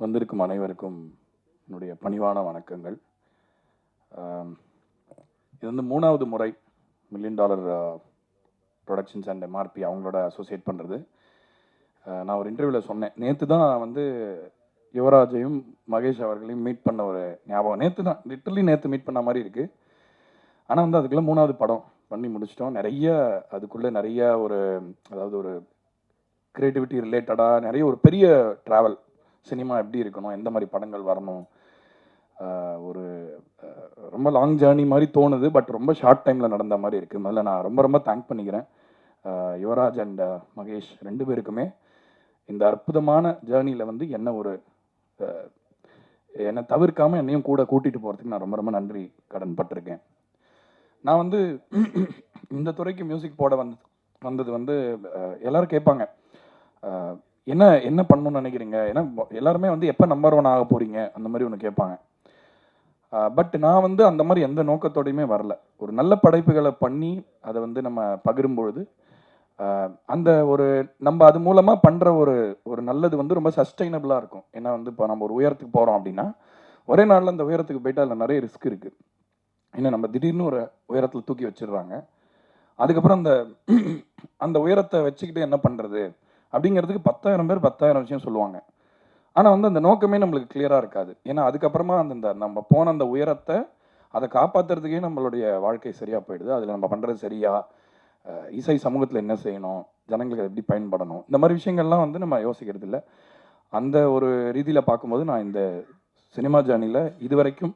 வந்திருக்கும் அனைவருக்கும் என்னுடைய பணிவான வணக்கங்கள். இது வந்து 3வது முறை $1 மில்லியன் ப்ரொடக்ஷன்ஸ் அண்ட் எம்ஆர்பி அவங்களோட அசோசியேட் பண்ணுறது. நான் ஒரு இன்டர்வியூவில் சொன்னேன், நேற்று தான் வந்து யுவராஜையும் மகேஷ் அவர்களையும் மீட் பண்ண ஒரு ஞாபகம். நேற்று தான், லிட்டரலி நேற்று மீட் பண்ண மாதிரி இருக்குது. ஆனால் வந்து அதுக்குள்ளே 3வது படம் பண்ணி முடிச்சிட்டோம். நிறைய அதுக்குள்ளே நிறைய ஒரு, அதாவது ஒரு க்ரியேட்டிவிட்டி ரிலேட்டடாக நிறைய ஒரு பெரிய ட்ராவல், சினிமா எப்படி இருக்கணும், எந்த மாதிரி படங்கள் வரணும், ஒரு ரொம்ப லாங் ஜேர்னி மாதிரி தோணுது. பட் ரொம்ப ஷார்ட் டைமில் நடந்த மாதிரி இருக்குது. முதல்ல நான் ரொம்ப ரொம்ப தேங்க் பண்ணிக்கிறேன் யுவராஜ் அண்ட் மகேஷ் 2 பேருக்குமே. இந்த அற்புதமான ஜேர்னியில் வந்து என்னை தவிர்க்காமல் என்னையும் கூட கூட்டிகிட்டு போகிறதுக்கு நான் ரொம்ப ரொம்ப நன்றி கடன் பட்டிருக்கேன். நான் வந்து இந்த துறைக்கு மியூசிக் போட வந்தது வந்து எல்லோரும் கேட்பாங்க, என்ன என்ன பண்ணணும்னு நினைக்கிறீங்க, ஏன்னா எல்லாருமே வந்து எப்போ நம்பர் 1 ஆக போகிறீங்க அந்த மாதிரி ஒன்று கேட்பாங்க. பட் நான் வந்து அந்த மாதிரி எந்த நோக்கத்தோடையுமே வரல. ஒரு நல்ல படைப்புகளை பண்ணி அதை வந்து நம்ம பகிரும்பொழுது அந்த ஒரு நம்ம அது மூலமாக பண்ணுற ஒரு நல்லது வந்து ரொம்ப சஸ்டைனபிளாக இருக்கும். ஏன்னா வந்து இப்போ நம்ம ஒரு உயரத்துக்கு போகிறோம் அப்படின்னா ஒரே நாளில் அந்த உயரத்துக்கு போயிட்டு அதில் நிறைய ரிஸ்க் இருக்குது. ஏன்னா நம்ம திடீர்னு ஒரு உயரத்தில் தூக்கி வச்சிடுறாங்க. அதுக்கப்புறம் அந்த உயரத்தை வச்சுக்கிட்டு என்ன பண்ணுறது அப்படிங்கிறதுக்கு 10,000 பேர் 10,000 விஷயம் சொல்லுவாங்க. ஆனால் வந்து அந்த நோக்கமே நம்மளுக்கு கிளியராக இருக்காது. ஏன்னா அதுக்கப்புறமா நம்ம போன அந்த உயரத்தை அதை காப்பாற்றுறதுக்கே நம்மளுடைய வாழ்க்கை சரியாக போயிடுது. அதில் நம்ம பண்ணுறது சரியா, இசை சமூகத்தில் என்ன செய்யணும், ஜனங்களுக்கு எப்படி பயன்படணும், இந்த மாதிரி விஷயங்கள்லாம் வந்து நம்ம யோசிக்கிறது இல்லை. அந்த ஒரு ரீதியில் பார்க்கும்போது நான் இந்த சினிமா ஜேர்னியில் இதுவரைக்கும்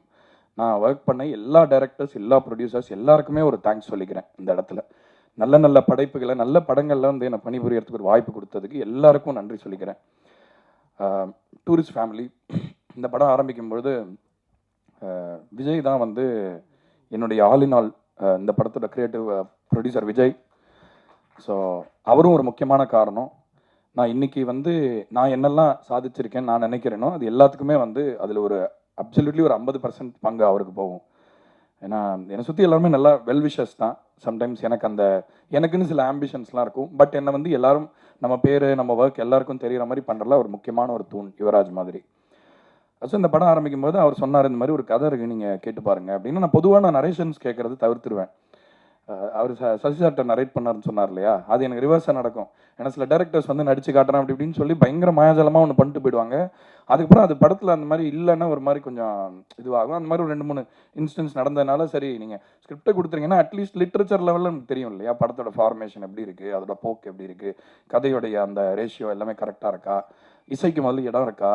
நான் ஒர்க் பண்ண எல்லா டைரக்டர்ஸ், எல்லா ப்ரொடியூசர்ஸ் எல்லாருக்குமே ஒரு தேங்க்ஸ் சொல்லிக்கிறேன். இந்த இடத்துல நல்ல நல்ல படைப்புகளை, நல்ல படங்கள்லாம் வந்து என்னை பணிபுரியறதுக்கு ஒரு வாய்ப்பு கொடுத்ததுக்கு எல்லாருக்கும் நன்றி சொல்லிக்கிறேன். டூரிஸ்ட் ஃபேமிலி இந்த படம் ஆரம்பிக்கும் பொழுது விஜய் தான் வந்து என்னுடைய ஆல் இன் ஆல். இந்த படத்தோட கிரியேட்டிவ் ப்ரொடியூசர் விஜய். ஸோ அவரும் ஒரு முக்கியமான காரணம். நான் இன்னைக்கு வந்து நான் என்னெல்லாம் சாதிச்சிருக்கேன்னு நான் நினைக்கிறேனோ அது எல்லாத்துக்குமே வந்து அதில் ஒரு அப்சல்யூட்லி ஒரு 50% பங்கு அவருக்கு போகும். ஏன்னா என்னை சுற்றி எல்லாருமே நல்லா வெல்விஷர்ஸ் தான். சம்டைம்ஸ் எனக்குன்னு சில ஆம்பிஷன்ஸ்லாம் இருக்கும். பட் என்னை வந்து எல்லாரும் நம்ம பேர், நம்ம ஒர்க் எல்லாருக்கும் தெரிகிற மாதிரி பண்ணுறல ஒரு முக்கியமான ஒரு தூண் யுவராஜ் மாதிரி. ஸோ இந்த படம் ஆரம்பிக்கும் போது அவர் சொன்னார், இந்த மாதிரி ஒரு கதை இருக்குது, நீங்கள் கேட்டு பாருங்க அப்படின்னு. நான் பொதுவாக நரேஷன்ஸ் கேட்குறது தவிர்த்துருவேன். அவர் சசி சார்ட்ட நரேட் பண்ணார்னு சொன்னார் இல்லையா, அது எனக்கு ரிவர்ஸாக நடக்கும். ஏன்னா சில டேரக்டர்ஸ் வந்து நடிச்சு காட்டுறேன் அப்படி இப்படின்னு சொல்லி பயங்கர மாயாஜலமாக ஒன்று பண்ணிட்டு போயிடுவாங்க. அதுக்கப்புறம் அது படத்தில் அந்த மாதிரி இல்லைன்னா ஒரு மாதிரி கொஞ்சம் இதுவாகும். அந்த மாதிரி ஒரு 2-3 இன்ஸ்டன்ஸ் நடந்ததுனால சரி நீங்கள் ஸ்கிரிப்டை கொடுத்துருங்கன்னா அட்லீஸ்ட் லிட்ரேச்சர் லெவலில் நமக்கு தெரியும் இல்லையா, படத்தோட ஃபார்மேஷன் எப்படி இருக்குது, அதோட போக்கு எப்படி இருக்குது, கதையோடைய அந்த ரேஷியோ எல்லாமே கரெக்டாக இருக்கா, இசைக்கு முதல்ல இடம் இருக்கா.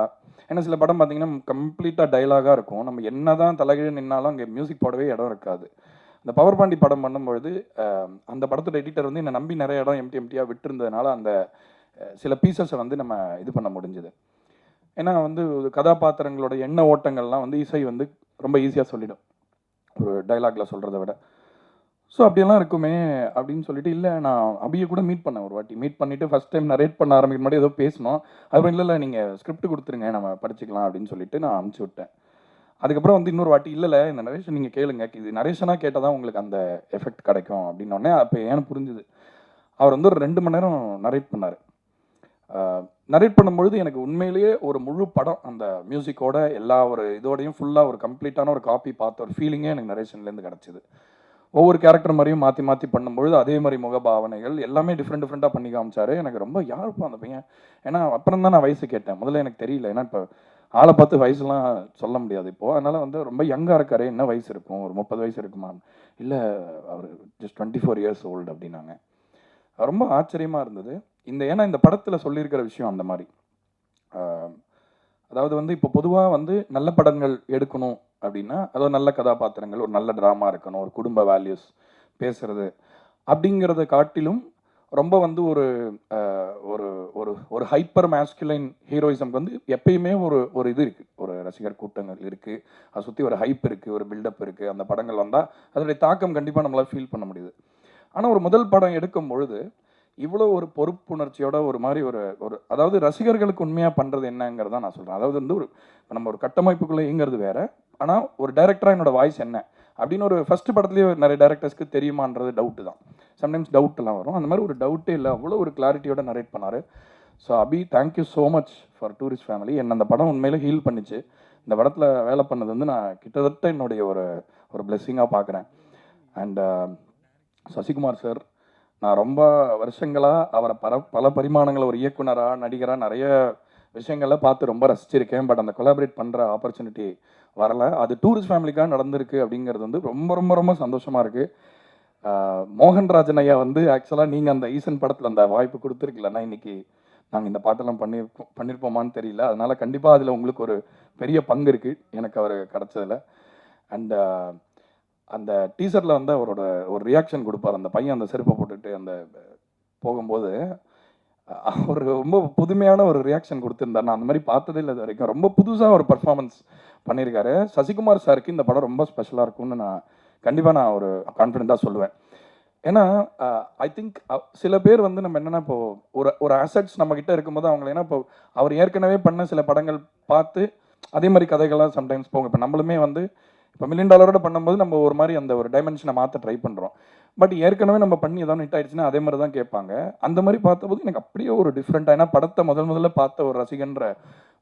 ஏன்னா சில படம் பார்த்தீங்கன்னா கம்ப்ளீட்டாக டைலாகாக இருக்கும், நம்ம என்ன தான் தலைகீழ் நின்னாலும் அங்கே மியூசிக் போடவே இடம் இருக்காது. இந்த பவர் பாண்டி படம் பண்ணும்பொழுது அந்த படத்தோட எடிட்டர் வந்து என்னை நம்பி நிறைய இடம் எம்டியாக விட்டுருந்ததுனால அந்த சில பீசஸை வந்து நம்ம இது பண்ண முடிஞ்சுது. ஏன்னா வந்து கதாபாத்திரங்களோட எண்ண ஓட்டங்கள்லாம் வந்து இசை வந்து ரொம்ப ஈஸியாக சொல்லிடும் ஒரு டைலாக்ல சொல்கிறத விட. ஸோ அப்படியெல்லாம் இருக்குமே அப்படின்னு சொல்லிட்டு, இல்லை நான் அபியை கூட மீட் பண்ணேன் ஒரு வாட்டி. மீட் பண்ணிவிட்டு ஃபஸ்ட் டைம் நரேட் பண்ண ஆரம்பிக்கிற மாதிரி ஏதோ பேசணும். அப்புறம் இல்லை நீங்கள் ஸ்கிரிப்ட் கொடுத்துருங்க நம்ம படிச்சுக்கலாம் அப்படின்னு சொல்லிட்டு நான் அனுப்பிச்சி விட்டேன். அதுக்கப்புறம் வந்து இன்னொரு வாட்டி இல்லை இந்த நரேஷன் நீங்கள் கேளுங்க, இது நரேஷனாக கேட்டால் தான் உங்களுக்கு அந்த எஃபெக்ட் கிடைக்கும் அப்படின்னோடனே அப்போ ஏன்னு புரிஞ்சுது. அவர் வந்து ஒரு 2 மணி நேரம் நரேட் பண்ணார். நரேட் பண்ணும்பொழுது எனக்கு உண்மையிலேயே ஒரு முழு படம் அந்த மியூசிக்கோட எல்லா ஒரு இதோடையும் ஃபுல்லாக ஒரு கம்ப்ளீட்டான ஒரு காப்பி பார்த்த ஒரு ஃபீலிங்கே எனக்கு நரேஷன்லேருந்து கிடச்சிது. ஒவ்வொரு கேரக்டர் மாதிரியும் மாற்றி மாற்றி பண்ணும்பொழுது அதே மாதிரி முகபாவனைகள் எல்லாமே டிஃப்ரெண்ட்டாக பண்ணி காமிச்சாரு. எனக்கு ரொம்ப யாருப்பா அந்த பையன், ஏன்னா அப்புறம் தான் நான் வயசு கேட்டேன். முதல்ல எனக்கு தெரியல, ஏன்னா இப்போ ஆளை பார்த்து வயசுலாம் சொல்ல முடியாது இப்போது. அதனால் வந்து ரொம்ப யங்காக இருக்காரு, என்ன வயசு இருக்கும், ஒரு 30 வயசு இருக்குமா, இல்லை அவர் ஜஸ்ட் 24 இயர்ஸ் ஓல்டு அப்படின்னாங்க. ரொம்ப ஆச்சரியமாக இருந்தது. ஏன்னா இந்த படத்தில் சொல்லியிருக்கிற விஷயம் அந்த மாதிரி. அதாவது வந்து இப்போ பொதுவாக வந்து நல்ல படங்கள் எடுக்கணும் அப்படின்னா அதாவது நல்ல கதாபாத்திரங்கள், ஒரு நல்ல ட்ராமா இருக்கணும், ஒரு குடும்ப வேல்யூஸ் பேசுறது அப்படிங்கிறத காட்டிலும் ரொம்ப வந்து ஒரு ஒரு ஒரு ஹைப்பர் மேஸ்குலைன் ஹீரோயிசம்க்கு வந்து எப்பயுமே ஒரு இது இருக்குது, ஒரு ரசிகர் கூட்டங்கள் இருக்குது, அதை சுற்றி ஒரு ஹைப் இருக்குது, ஒரு பில்டப் இருக்குது. அந்த படங்கள் வந்தால் அதனுடைய தாக்கம் கண்டிப்பாக நம்மளால் ஃபீல் பண்ண முடியுது. ஆனால் ஒரு முதல் படம் எடுக்கும் பொழுது இவ்வளோ ஒரு பொறுப்புணர்ச்சியோட ஒரு மாதிரி ஒரு அதாவது ரசிகர்களுக்கு உண்மையாக பண்ணுறது என்னங்கிறத நான் சொல்கிறேன். அதாவது வந்து நம்ம ஒரு கட்டமைப்புக்குள்ளே இயங்கிறது வேற, ஆனால் ஒரு டைரக்டராக என்னோட வாய்ஸ் என்ன அப்படின்னு ஒரு ஃபஸ்ட்டு படத்துலேயே நிறைய டேரக்டர்ஸ்க்கு தெரியுமான்றது டவுட்டு தான். சம்டைம்ஸ் டவுட்லாம் வரும். அந்த மாதிரி ஒரு டவுட்டே இல்லை, அவ்வளோ ஒரு கிளாரிட்டியோட நரேட் பண்ணார். So Abhi, thank you so much for Tourist Family. என்னை அந்த படம் உண்மையில ஹீல் பண்ணிச்சு. இந்த படத்தில் வேலை பண்ணது வந்து நான் கிட்டத்தட்ட என்னுடைய ஒரு ஒரு பிளெஸ்ஸிங்காக பார்க்குறேன். அண்ட் சசிகுமார் சார், நான் ரொம்ப வருஷங்களாக அவரை பல பரிமாணங்களை ஒரு இயக்குனராக, நடிகராக நிறைய விஷயங்களை பார்த்து ரொம்ப ரசிச்சிருக்கேன். பட் அந்த கொலாபரேட் பண்ணுற ஆப்பர்ச்சுனிட்டி வரலை. அது டூரிஸ்ட் ஃபேமிலிக்காக நடந்திருக்கு அப்படிங்கிறது வந்து ரொம்ப ரொம்ப ரொம்ப சந்தோஷமாக இருக்குது. மோகன்ராஜன் ஐயா வந்து ஆக்சுவலாக நீங்கள் அந்த ஈசன் படத்தில் அந்த வாய்ப்பு கொடுத்துருக்கலன்னா இன்னைக்கு நாங்கள் இந்த பாட்டெல்லாம் பண்ணியிருப்போமான்னு தெரியல. அதனால் கண்டிப்பாக அதில் உங்களுக்கு ஒரு பெரிய பங்கு இருக்குது எனக்கு அவர் கிடச்சதில். அண்ட் அந்த டீசரில் வந்து அவரோட ஒரு ரியாக்ஷன் கொடுப்பார். அந்த பையன் அந்த செருப்பை போட்டுட்டு அந்த போகும்போது அவர் ரொம்ப புதுமையான ஒரு ரியாக்ஷன் கொடுத்துருந்தார். நான் அந்த மாதிரி பார்த்ததே இல்லை இது வரைக்கும். ரொம்ப புதுசாக ஒரு பர்ஃபார்மன்ஸ் பண்ணியிருக்காரு. சசிகுமார் சாருக்கு இந்த படம் ரொம்ப ஸ்பெஷலாக இருக்கும்னு நான் ஒரு கான்ஃபிடென்ட்டாக சொல்லுவேன். ஏன்னா ஐ திங்க் சில பேர் வந்து நம்ம என்னென்னா இப்போ ஒரு அசட்ஸ் நம்ம கிட்ட இருக்கும்போது அவங்கள ஏன்னா இப்போ அவர் ஏற்கனவே பண்ண சில படங்கள் பார்த்து அதே மாதிரி கதைகள்லாம் சம்டைம்ஸ் போகும். இப்போ நம்மளுமே வந்து இப்போ $1 மில்லியன் பண்ணும்போது நம்ம ஒரு மாதிரி அந்த ஒரு டைமென்ஷனை மாற்ற ட்ரை பண்ணுறோம். பட் ஏற்கனவே நம்ம பண்ணி ஏதாவது ஹிட் ஆயிடுச்சுன்னா அதே மாதிரி தான் கேட்பாங்க. அந்த மாதிரி பார்த்தபோது எனக்கு அப்படியே ஒரு டிஃப்ரெண்ட்டாக, ஏன்னா படத்தை முதல்ல பார்த்த ஒரு ரசிகன்ற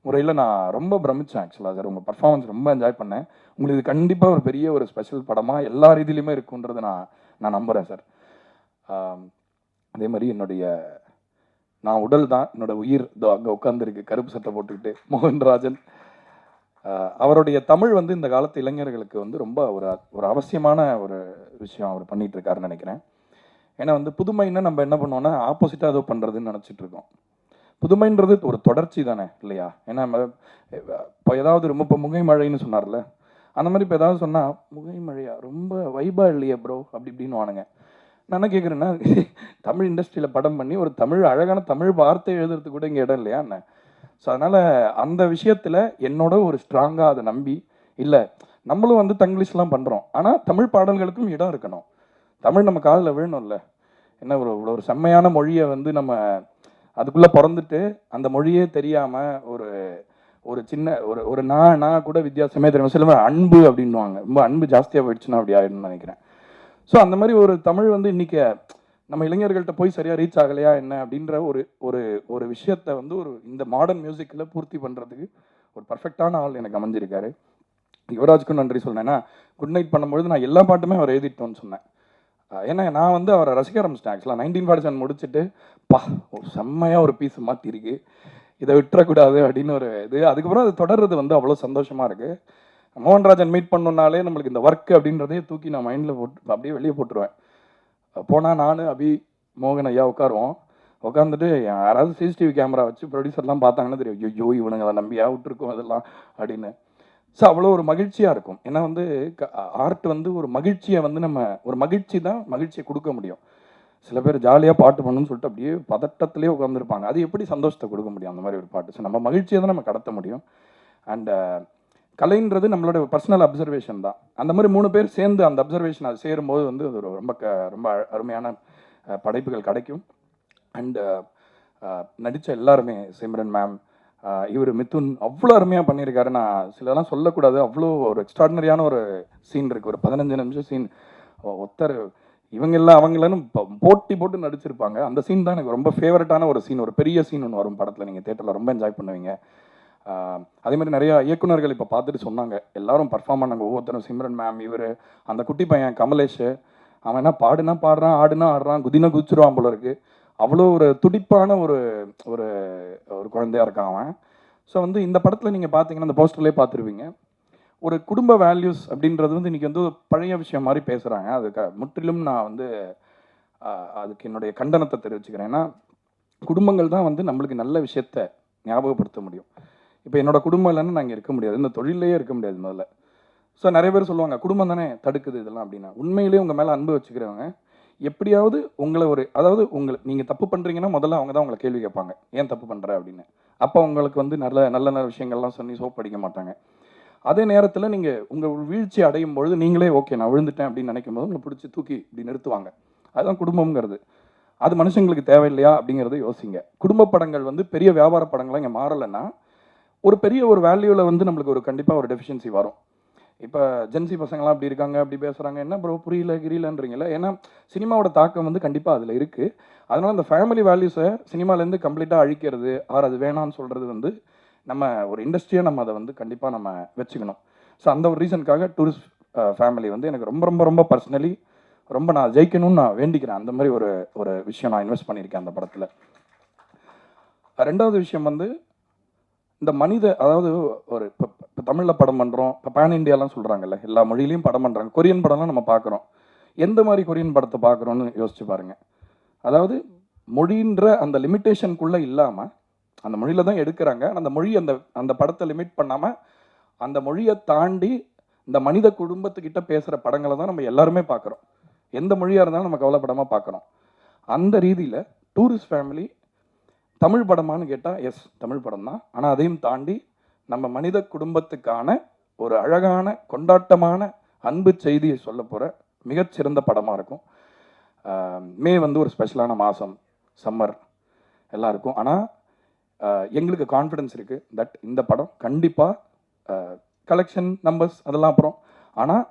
முறையில் நான் ரொம்ப பிரமிச்சேன். ஆக்சுவலாக சார் உங்கள் பர்ஃபார்மன்ஸ் ரொம்ப என்ஜாய் பண்ணேன். உங்களுக்கு கண்டிப்பாக ஒரு பெரிய ஒரு ஸ்பெஷல் படமாக எல்லா ரீதியிலுமே இருக்குன்றது நான் நம்புகிறேன் சார். அதே மாதிரி நான் உடல் தான் என்னோட உயிர் அங்கே உட்காந்துருக்கு கருப்பு சட்டை போட்டுக்கிட்டு மோகன்ராஜன். அவருடைய தமிழ் வந்து இந்த காலத்து இளைஞர்களுக்கு வந்து ரொம்ப ஒரு அவசியமான ஒரு விஷயம் அவர் பண்ணிட்டு இருக்காருன்னு நினைக்கிறேன். ஏன்னா வந்து புதுமைன்னா நம்ம என்ன பண்ணுவோம்னா ஆப்போசிட்டாக ஏதோ பண்ணுறதுன்னு நினச்சிட்டு இருக்கோம். புதுமைன்றது ஒரு தொடர்ச்சி தானே இல்லையா? ஏன்னா இப்போ ஏதாவது ரொம்ப இப்போ முகை மழைன்னு சொன்னார்ல, அந்த மாதிரி இப்போ ஏதாவது சொன்னால் முகை மழையா ரொம்ப வைபா இல்லையா ப்ரோ அப்படி இப்படின்னு வானுங்க. நான் என்ன கேட்குறேன்னா தமிழ் இண்டஸ்ட்ரியில் படம் பண்ணி ஒரு அழகான தமிழ் வார்த்தை எழுதுறதுக்கு கூட இங்கே இடம் இல்லையா என்ன? ஸோ அதனால் அந்த விஷயத்தில் என்னோட ஒரு ஸ்ட்ராங்காக அதை நம்பி, இல்லை நம்மளும் வந்து தங்கிலீஷ்லாம் பண்ணுறோம், ஆனால் தமிழ் பாடல்களுக்கும் இடம் இருக்கணும். தமிழ் நம்ம காதில் விழணும்ல. என்ன ஒரு செம்மையான மொழியை வந்து நம்ம அதுக்குள்ளே பிறந்துட்டு அந்த மொழியே தெரியாமல் ஒரு சின்ன ஒரு நான் கூட வித்தியாசமே தெரியும். சில பேர் அன்பு அப்படின்வாங்க, ரொம்ப அன்பு ஜாஸ்தியாக போயிடுச்சுன்னா அப்படி ஆகிடும்னு நினைக்கிறேன். ஸோ அந்த மாதிரி ஒரு தமிழ் வந்து இன்றைக்கி நம்ம இளைஞர்கள்ட்ட போய் சரியாக ரீச் ஆகலையா என்ன அப்படின்ற ஒரு விஷயத்தை வந்து இந்த மாடர்ன் மியூசிக்கில் பூர்த்தி பண்ணுறதுக்கு ஒரு பர்ஃபெக்டான ஆள் எனக்கு அமைஞ்சிருக்காரு. யுவராஜ்க்கும் நன்றி சொன்னேன். ஏன்னா குட் நைட் பண்ணும்பொழுது நான் எல்லா பாட்டுமே அவர் எழுதிட்டோன்னு சொன்னேன். ஏன்னா நான் வந்து அவரை ரசிக்க ஆரம்பிச்சிட்டேன். ஆக்சுவலாக 1947 முடிச்சுட்டு ஒரு செம்மையாக ஒரு பீஸ் மாற்றிருக்கு, இதை விட்டுறக்கூடாது அப்படின்னு ஒரு இது. அதுக்கப்புறம் அது தொடர்றது வந்து அவ்வளோ சந்தோஷமாக இருக்குது. மோகன்ராஜன் மீட் பண்ணணுன்னாலே நம்மளுக்கு இந்த ஒர்க் அப்படின்றதே தூக்கி நான் மைண்டில் போட்டு அப்படியே வெளியே போட்டுருவேன். போனால் நான் அபி மோகன் ஐயா உட்காருவோம். உட்காந்துட்டு யாராவது சிசிடிவி கேமரா வச்சு ப்ரொடியூசர்லாம் பார்த்தாங்கன்னா தெரியும், ஐயோ இவனுங்களை நம்பியா விட்டுருக்கோம் அதெல்லாம் அப்படின்னு. ஸோ அவ்வளோ ஒரு மகிழ்ச்சியாக இருக்கும். ஏன்னா வந்து ஆர்ட் வந்து ஒரு மகிழ்ச்சியை வந்து நம்ம ஒரு மகிழ்ச்சி தான் மகிழ்ச்சியை கொடுக்க முடியும். சில பேர் ஜாலியாக பாட்டு பண்ணணும்னு சொல்லிட்டு அப்படியே பதட்டத்திலே உட்காந்துருப்பாங்க. அது எப்படி சந்தோஷத்தை கொடுக்க முடியும் அந்த மாதிரி ஒரு பாட்டு? ஸோ நம்ம மகிழ்ச்சியை தான் நம்ம கடத்த முடியும். அண்ட் கலைன்றது நம்மளோட பர்சனல் அப்சர்வேஷன் தான். அந்த மாதிரி 3 பேர் சேர்ந்து அந்த அப்சர்வேஷன் அது சேரும்போது வந்து அது ரொம்ப அருமையான படைப்புகள் கிடைக்கும். அண்டு நடித்த எல்லாருமே, சிம்ரன் மேம், இவர் மிதுன் அவ்வளோ அருமையாக பண்ணியிருக்காரு. நான் சிலலாம் சொல்லக்கூடாது, அவ்வளோ ஒரு எக்ஸ்ட்ராடினரியான ஒரு சீன் இருக்குது. ஒரு 15 நிமிஷம் சீன். ஒருத்தர் இவங்கெல்லாம் அவங்களன்னு போட்டு நடிச்சிருப்பாங்க. அந்த சீன் தான் எனக்கு ரொம்ப ஃபேவரட்டான ஒரு சீன். ஒரு பெரிய சீன் ஒன்று வரும் படத்தில், நீங்கள் தேட்டரில் ரொம்ப என்ஜாய் பண்ணுவீங்க. அதே மாதிரி நிறையா இயக்குநர்கள் இப்போ பார்த்துட்டு சொன்னாங்க, எல்லாரும் பர்ஃபார்ம் பண்ணாங்க. ஒவ்வொருத்தரும் சிம்ரன் மேம், இவர் அந்த குட்டி பையன் கமலேஷ், அவன் என்ன பாடுனா பாடுறான், ஆடுனா ஆடுறான், குதிச்சிருவான் போல இருக்கு. அவ்வளோ ஒரு துடிப்பான ஒரு ஒரு ஒரு குழந்தையா இருக்கான் அவன். ஸோ வந்து இந்த படத்தில் நீங்கள் பார்த்தீங்கன்னா அந்த போஸ்டர்லேயே பார்த்துருவீங்க, ஒரு குடும்ப வேல்யூஸ் அப்படின்றது வந்து இன்றைக்கி வந்து பழைய விஷயம் மாதிரி பேசுகிறாங்க. அதுக்கு முற்றிலும் நான் வந்து அதுக்கு என்னுடைய கண்டனத்தை தெரிவிச்சுக்கிறேன். ஏன்னா குடும்பங்கள் தான் வந்து நம்மளுக்கு நல்ல விஷயத்த ஞாபகப்படுத்த முடியும். இப்போ என்னோட குடும்பம் இல்லைன்னு நான் இங்கே இருக்க முடியாது, இந்த தொழிலையே இருக்க முடியாது முதல்ல. ஸோ நிறைய பேர் சொல்லுவாங்க குடும்பம் தானே தடுக்குது இதெல்லாம் அப்படின்னா. உண்மையிலேயே உங்கள் மேலே அன்பு வச்சுக்கிறவங்க எப்படியாவது உங்களை அதாவது நீங்கள் தப்பு பண்ணுறீங்கன்னா முதல்ல அவங்க தான் உங்களை கேள்வி கேட்பாங்க, ஏன் தப்பு பண்ணுற அப்படின்னு. அப்போ உங்களுக்கு வந்து நல்ல நல்ல விஷயங்கள்லாம் சொல்லி சோப் அடிக்க மாட்டாங்க. அதே நேரத்தில் நீங்கள் உங்கள் வீழ்ச்சி அடையும் பொழுது நீங்களே ஓகே நான் விழுந்துட்டேன் அப்படின்னு நினைக்கும் போது உங்களை பிடிச்சி தூக்கி இப்படி நிறுத்துவாங்க. அதுதான் குடும்பம்ங்கிறது. அது மனுஷங்களுக்கு தேவையில்லையா அப்படிங்கிறத யோசிங்க. குடும்ப படங்கள் வந்து பெரிய வியாபார படங்களாக இங்கே மாறலைன்னா ஒரு பெரிய ஒரு வேல்யூவில் வந்து நம்மளுக்கு கண்டிப்பாக ஒரு டெஃபிஷியன்சி வரும். இப்போ ஜென்சி பசங்களாம் அப்படி இருக்காங்க, அப்படி பேசுகிறாங்க, என்ன ப்ரோ புரியல கிரியலன்றீங்களா? ஏன்னா சினிமாவோட தாக்கம் வந்து கண்டிப்பாக அதில் இருக்குது. அதனால் அந்த ஃபேமிலி வேல்யூஸை சினிமாலேருந்து கம்ப்ளீட்டாக அழிக்கிறது அது வேணான்னு சொல்கிறது வந்து நம்ம ஒரு இண்டஸ்ட்ரியாக நம்ம அதை வந்து கண்டிப்பாக நம்ம வச்சுக்கணும். ஸோ அந்த ஒரு ரீசனுக்காக டூரிஸ்ட் ஃபேமிலி வந்து எனக்கு ரொம்ப ரொம்ப ரொம்ப பர்சனலி ரொம்ப நான் ஜெயிக்கணும்னு நான் வேண்டிக்கிறேன். அந்த மாதிரி ஒரு ஒரு விஷயம் நான் இன்வெஸ்ட் பண்ணியிருக்கேன் அந்த படத்தில். ரெண்டாவது விஷயம் வந்து இந்த அதாவது ஒரு இப்போ இப்போ தமிழில் படம் பண்ணுறோம், இப்போ பேன் இண்டியாலாம் சொல்கிறாங்கல்ல, எல்லா மொழியிலையும் படம் பண்ணுறாங்க. கொரியன் படம்லாம் நம்ம பார்க்குறோம். எந்த மாதிரி கொரியன் படத்தை பார்க்குறோன்னு யோசிச்சு பாருங்க. அதாவது மொழின்ற அந்த லிமிட்டேஷனுக்குள்ளே இல்லாமல் அந்த மொழியில் தான் எடுக்கிறாங்க. அந்த மொழி அந்த அந்த படத்தை லிமிட் பண்ணாமல் அந்த மொழியை தாண்டி இந்த மனித குடும்பத்துக்கிட்ட பேசுகிற படங்களை தான் நம்ம எல்லாருமே பார்க்குறோம். எந்த மொழியாக இருந்தாலும் நம்ம கவலைப்படாமல் பார்க்குறோம். அந்த ரீதியில் டூரிஸ்ட் ஃபேமிலி தமிழ் படமானு கேட்டால் எஸ் தமிழ் படம் தான். ஆனால் அதையும் தாண்டி நம்ம மனித குடும்பத்துக்கான ஒரு அழகான கொண்டாட்டமான அன்பு செய்தியை சொல்ல போகிற மிகச்சிறந்த படமாக இருக்கும். மே வந்து ஒரு ஸ்பெஷலான மாதம், சம்மர் எல்லாம் இருக்கும். ஆனால் எங்களுக்கு கான்ஃபிடென்ஸ் இருக்குது தட் இந்த படம் கண்டிப்பாக கலெக்ஷன் நம்பர்ஸ் அதெல்லாம் அப்புறம், ஆனால்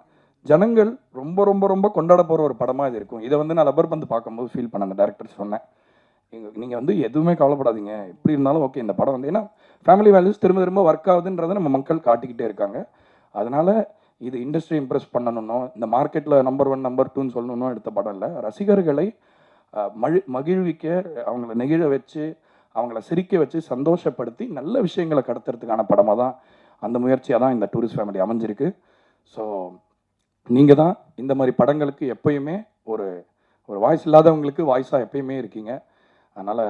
ஜனங்கள் ரொம்ப ரொம்ப ரொம்ப கொண்டாட போகிற ஒரு படமாக இது இருக்கும். இதை வந்து நான் லப்பர் பந்து பார்க்கும்போது ஃபீல் பண்ண அந்த டேரக்டர் சொன்னேன், நீங்கள் வந்து எதுவுமே கவலைப்படாதீங்க, எப்படி இருந்தாலும் ஓகே இந்த படம் வந்து, ஏன்னா ஃபேமிலி வேல்யூஸ் திரும்ப திரும்ப ஒர்க் ஆகுதுன்றதை நம்ம மக்கள் காட்டிக்கிட்டே இருக்காங்க. அதனால் இது இண்டஸ்ட்ரி இம்ப்ரெஸ் பண்ணணும்னோ இந்த மார்க்கெட்டில் நம்பர் 1 நம்பர் 2ன்னு சொல்லணும்னோ எடுத்த படம் இல்லை. ரசிகர்களை மகிழ்விக்க, அவங்கள நெகிழ வச்சு, அவங்கள சிரிக்க வச்சு, சந்தோஷப்படுத்தி நல்ல விஷயங்களை கடத்துறதுக்கான படமாக தான், அந்த முயற்சியாக தான் இந்த டூரிஸ்ட் ஃபேமிலி அமைஞ்சிருக்கு. ஸோ நீங்கள் தான் இந்த மாதிரி படங்களுக்கு எப்பயுமே ஒரு ஒரு வாய்ஸ் இல்லாதவங்களுக்கு வாய்ஸாக எப்பயுமே இருக்கீங்க. அதனால்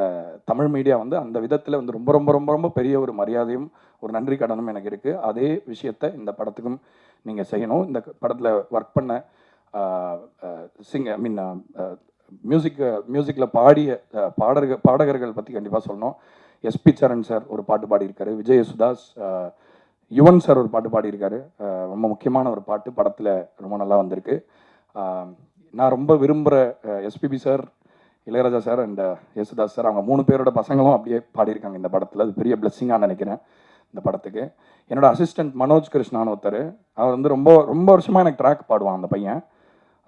தமிழ் மீடியா வந்து அந்த விதத்தில் வந்து ரொம்ப ரொம்ப ரொம்ப ரொம்ப பெரிய ஒரு மரியாதையும் ஒரு நன்றி கடனும் எனக்கு இருக்குது. அதே விஷயத்தை இந்த படத்துக்கும் நீங்கள் செய்யணும். இந்த படத்தில் ஒர்க் பண்ண மியூசிக்கில் பாடிய பாடகர்கள் பற்றி கண்டிப்பாக சொல்லணும். எஸ்பி சரண் சார் ஒரு பாட்டு பாடியிருக்காரு, விஜய் யேசுதாஸ், யுவன் சார் ஒரு பாட்டு பாடியிருக்காரு. ரொம்ப முக்கியமான ஒரு பாட்டு படத்தில் ரொம்ப நல்லா வந்திருக்கு. நான் ரொம்ப விரும்புகிற SPB sir, Ilaiyaraaja sir and Yesudas sir, அவங்க 3 பேரோட பசங்களும் அப்படியே பாடியிருக்காங்க இந்த படத்தில். அது பெரிய பிளெஸ்ஸிங்காக நினைக்கிறேன் இந்த படத்துக்கு. என்னோட அசிஸ்டன்ட் மனோஜ் கிருஷ்ணான்னு ஒருத்தர், அவர் வந்து ரொம்ப ரொம்ப வருஷமாக எனக்கு ட்ராக் பாடுவான். அந்த பையன்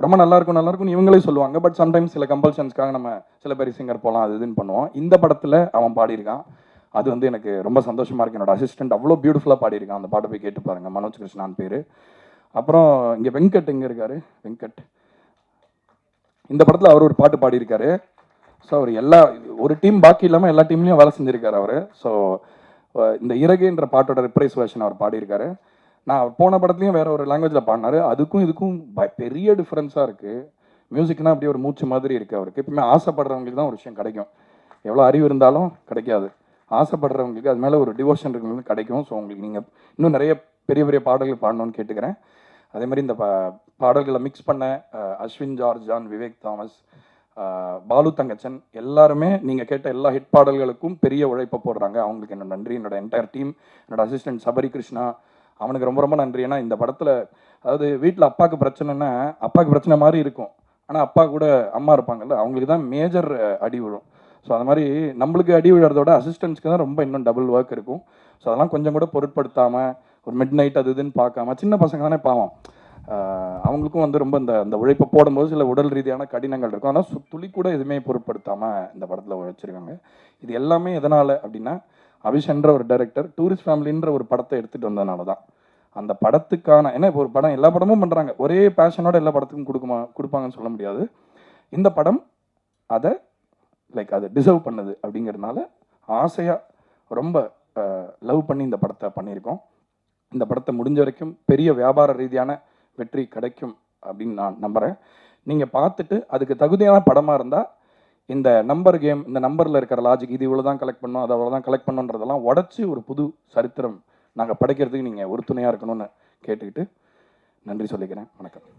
ரொம்ப நல்லாயிருக்கும்னு இவங்களே சொல்லுவாங்க. பட் சம்டைம்ஸ் சில கம்பல்ஷன்ஸ்க்காக நம்ம சில பேர் சிங்கர் போகலாம் அது இதுன்னு பண்ணுவோம். இந்த படத்தில் அவன் பாடியிருக்கான். அது வந்து எனக்கு ரொம்ப சந்தோஷமாக இருக்குது. என்னோட அசிஸ்டன்ட் அவ்வளோ பியூட்டிஃபுல்லாக பாடியிருக்கான். அந்த பாட்டை போய் கேட்டு பாருங்கள், மனோஜ் கிருஷ்ணான் பேர். அப்புறம் இங்கே வெங்கட் எங்கே இருக்கார், வெங்கட் இந்த படத்தில் அவர் ஒரு பாட்டு பாடியிருக்காரு. ஸோ அவர் ஒரு டீம் பாக்கி இல்லாமல் எல்லா டீம்லேயும் வேலை செஞ்சுருக்காரு அவர். ஸோ இந்த இறகுன்ற பாட்டோட ரிப்ரைஸ் வெர்ஷன் அவர் பாடியிருக்காரு. நான் போன படத்துலையும் வேற ஒரு லாங்குவேஜில் பாடினாரு. அதுக்கும் இதுக்கும் பெரிய டிஃப்ரென்ஸாக இருக்குது. மியூசிக்னா அப்படியே ஒரு மூச்சு மாதிரி இருக்குது அவருக்கு. எப்பவுமே ஆசைப்படுறவங்களுக்கு தான் ஒரு விஷயம் கிடைக்கும். எவ்வளோ அறிவு இருந்தாலும் கிடைக்காது. ஆசைப்படுறவங்களுக்கு அது மேலே ஒரு டிவோஷன் இருக்கிறவங்களுக்கு கிடைக்கும். ஸோ உங்களுக்கு நீங்கள் இன்னும் நிறைய பெரிய பெரிய பாடல்கள் பாடணும்னு கேட்டுக்கிறேன். அதே மாதிரி இந்த பாடல்களை மிக்ஸ் பண்ண Ashwin George, John, Vivek Thomas, Balu Thankachan எல்லாருமே நீங்கள் கேட்ட எல்லா ஹிட் பாடல்களுக்கும் பெரிய உழைப்பை போடுறாங்க. அவங்களுக்கு என்னோட நன்றி. என்னோட என்டையர் டீம், என்னோட அசிஸ்டன்ட் சபரி கிருஷ்ணா, அவனுக்கு ரொம்ப ரொம்ப நன்றி. ஏன்னா இந்த படத்தில் அதாவது வீட்டில் அப்பாவுக்கு பிரச்சனைன்னா அப்பாவுக்கு பிரச்சனை மாதிரி இருக்கும், ஆனால் அப்பா கூட அம்மா இருப்பாங்கல்ல, அவங்களுக்கு தான் மேஜர் அடி விழும். ஸோ அது மாதிரி நம்மளுக்கு அடி விழுறதோட அசிஸ்டன்ட்ஸ்க்கு தான் ரொம்ப இன்னும் டபுள் ஒர்க் இருக்கும். ஸோ அதெல்லாம் கொஞ்சம் கூட பொருட்படுத்தாமல் ஒரு மிட் நைட் அது இதுன்னு பார்க்காம, சின்ன பசங்க தானே பாவம், அவங்களுக்கும் வந்து ரொம்ப அந்த உழைப்பை போடும்போது சில உடல் ரீதியான கடினங்கள் இருக்கும். ஆனால் துளி கூட எதுவுமே பொருட்படுத்தாமல் இந்த படத்தில் உழைச்சிருக்காங்க. இது எல்லாமே எதனால் அப்படின்னா, அபிஷன்ற ஒரு டைரக்டர் டூரிஸ்ட் ஃபேமிலின்ற ஒரு படத்தை எடுத்துகிட்டு வந்ததுனால தான். அந்த படத்துக்கான, ஏன்னா இப்போ ஒரு படம் எல்லா படமும் பண்ணுறாங்க, ஒரே பேஷனோட எல்லா படத்துக்கும் கொடுப்பாங்கன்னு சொல்ல முடியாது. இந்த படம் அதை அதை டிசர்வ் பண்ணுது அப்படிங்கிறதுனால ஆசையாக ரொம்ப லவ் பண்ணி இந்த படத்தை பண்ணியிருக்கோம். இந்த படத்தை முடிஞ்ச வரைக்கும் பெரிய வியாபார ரீதியான வெற்றி கிடைக்கும் அப்படின்னு நான் நம்புகிறேன். நீங்கள் பார்த்துட்டு அதுக்கு தகுதியான படமாக இருந்தால் இந்த நம்பர் கேம், இந்த நம்பரில் இருக்கிற லாஜிக், இது இவ்வளோ தான் கலெக்ட் பண்ணணும், அது அவ்வளோ தான் கலெக்ட் பண்ணுன்றதெல்லாம் உடச்சி ஒரு புது சரித்திரம் நாங்கள் படைக்கிறதுக்கு நீங்கள் உறுதுணையாக இருக்கணும்னு கேட்டுக்கிட்டு நன்றி சொல்லிக்கிறேன். வணக்கம்.